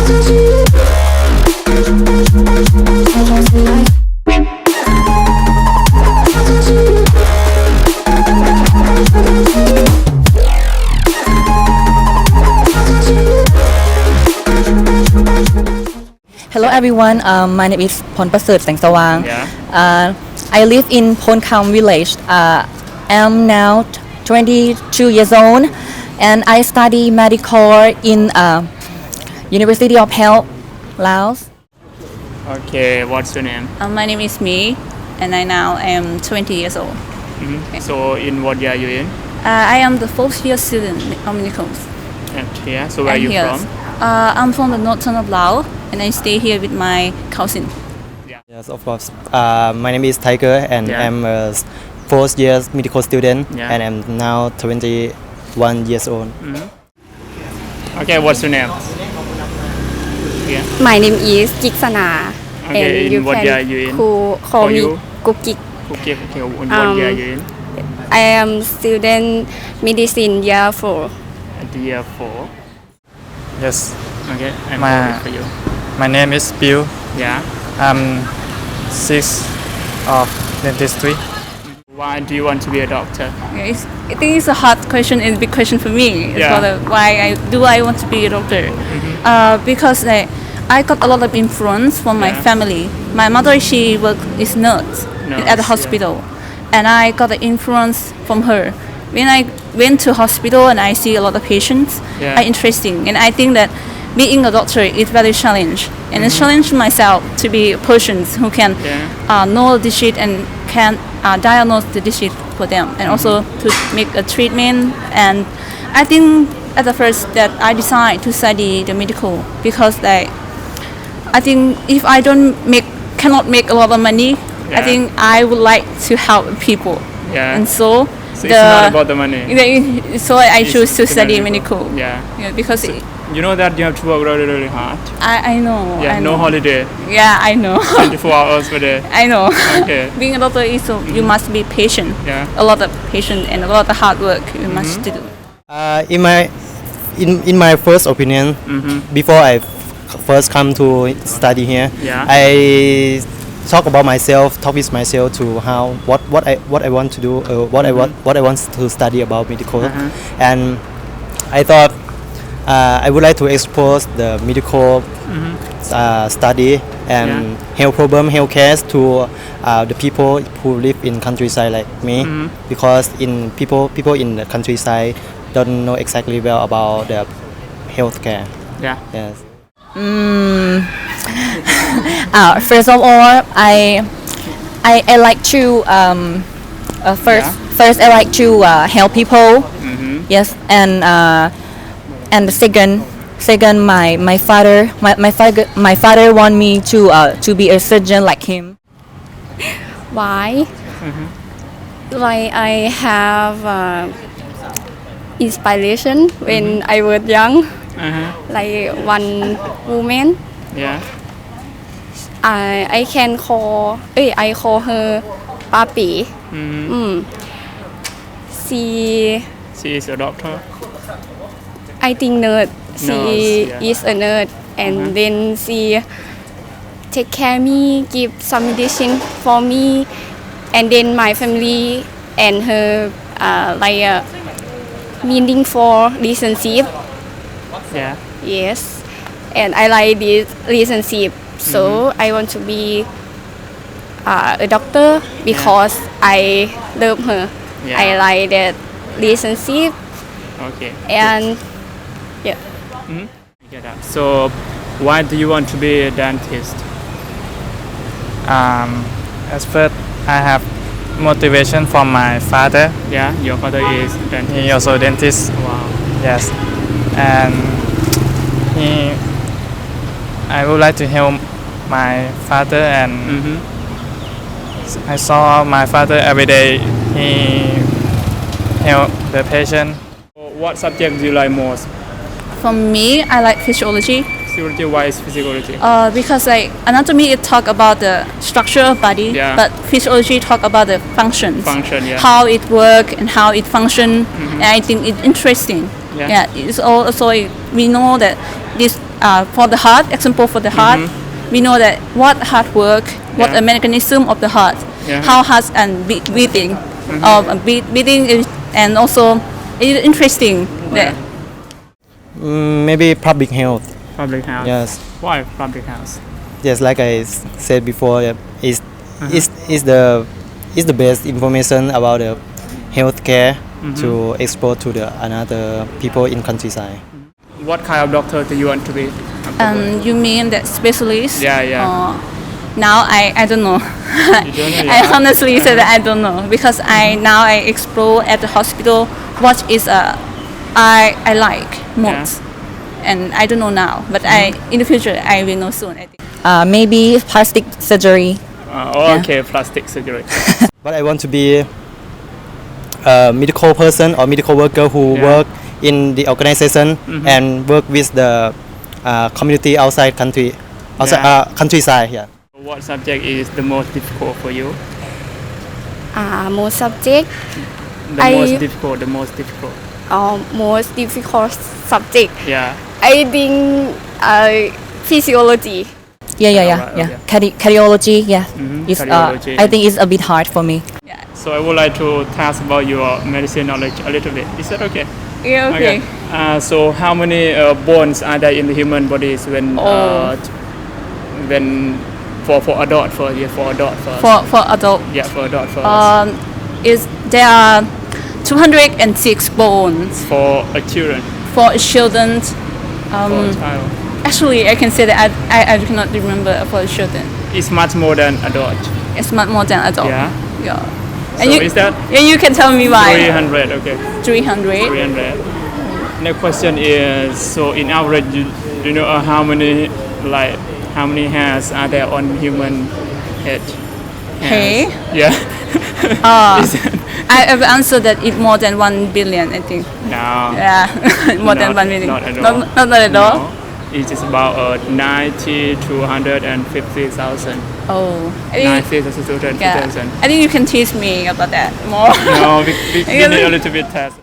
Hello everyone, my name is Pon Praseert Seng Sawang. I live in Phon Kham village. I'm now 22 years old and I study medical in University of Health, Laos. Okay, what's your name? My name is Mi, and I now am 20 years old. So in what year are you in? I am the fourth year student of medicals. And here, so where are you here, from? I'm from the northern of Laos, and I stay here with my cousin. Yes, of course. My name is Tiger, and I'm a fourth year medical student, and I'm now 21 years old. Okay, what's your name? My name is Kiksana, Okay, and in you what can year are you in? call me you? Kukik. Okay, in what year are you in? I am student medicine year 4. At year 4. Yes, Okay, I'm My- ready for you. my name is Bill. Yeah. I'm 6 of dentistry. Why do you want to be a doctor? I think it's a hard question and big question for me. It's Yeah. why I want to be a doctor? Because I got a lot of influence from my Yeah. family. My mother, she is nurse at the Nurse, hospital, and I got the influence from her. When I went to hospital and I see a lot of patients, Yeah. I interesting, and I think that being a doctor is very challenge, and I challenge myself to be a person who can know the disease and can diagnose the disease for them, and also to make a treatment. And I think at the first that I decided to study the medical because I think if I cannot make a lot of money, I think I would like to help people, Yeah. and so. So it's not about the money. So I choose to It's study medical. medical. Yeah. Because You know that you have to work really, really hard. I know. Yeah, I no know. holiday. Yeah, I know. 24 hours per day. I know. Okay. Being a doctor is so you must be patient. Yeah. A lot of patience and a lot of hard work you must do. In my first opinion, before I first come to study here, Yeah. I talk about myself, talk with myself to what I want to do, what I want to study about medical, and I thought I would like to expose the medical study and health problem, health care to the people who live in countryside like me, because people in the countryside don't know exactly well about the health care. Yeah. Yes. First of all, I like to first I like to help people. Yes, and the second my father want me to be a surgeon like him. Why? Like I have inspiration when I was young. Like one woman, Yeah. I can call. I call her Papi. She, She is a doctor. I think nerd. She Nurse, yeah. is a nerd, and then she take care me, give some medicine for me, and then my family and her meaning for relationship. Yeah. Yes, and I like this relationship, so I want to be a doctor because I love her. Yeah. I like that relationship, Okay. and yeah. I get that. So why do you want to be a dentist? As first, I have motivation from my father. Yeah. Your father is dentist. He also dentist. Wow. Yes, and I would like to help my father, and I saw my father every day. He help the patient. What subject do you like most? For me, I like physiology. Physiology. Why is physiology? Because like anatomy it talk about the structure of body, Yeah. but physiology talk about the functions. Function, yeah. How it work and how it function, and I think it's interesting. Yeah. Yeah, it's also we know that this for the heart. Example for the heart, we know that what heart work, what Yeah. the mechanism of the heart, Yeah. how heart and beating, beating is, and also it's interesting that Maybe public health. Public health. Yes. Why public health? Yes, like I said before, is the best information about the healthcare to export to the another people in countryside. What kind of doctor do you want to be? you mean that specialist? Yeah. Now I don't know. You don't know, I yeah. honestly said that I don't know because I explore at the hospital what is I like most, and I don't know now. But in the future I will know soon. I think. Maybe plastic surgery. Okay, plastic surgery. But I want to be a medical person or medical worker who work in the organization and work with the community outside countryside. Yeah. What subject is the most difficult for you? Most subject, The I- most difficult. most difficult subject. Yeah. I think physiology. Alright, Cardiology, yeah. It's, cardiology. I think it's a bit hard for me. So I would like to ask about your medicine knowledge a little bit. Is that okay? Yeah. Okay. So how many bones are there in the human bodies when for adult first? Yeah, for adult first. For adult, Yeah, for adult first. there are 206 bones For a children. for children. For a child. Actually, I can say that I cannot remember for children. It's much more than adult. It's much more than adult. Yeah. Yeah. So is that And you can tell me why. 300? Okay. 300. 300. Next question is, so in average, do you know how many hairs are there on human head? Hair? Yeah. I have answered that it's more than 1 billion, I think. No. Yeah, more than 1 billion. Not at all. Not at all. No. It's just about 90 to 150,000. Oh, I think, 90 to 250,000. I think you can teach me about that more. No, we need a little bit test.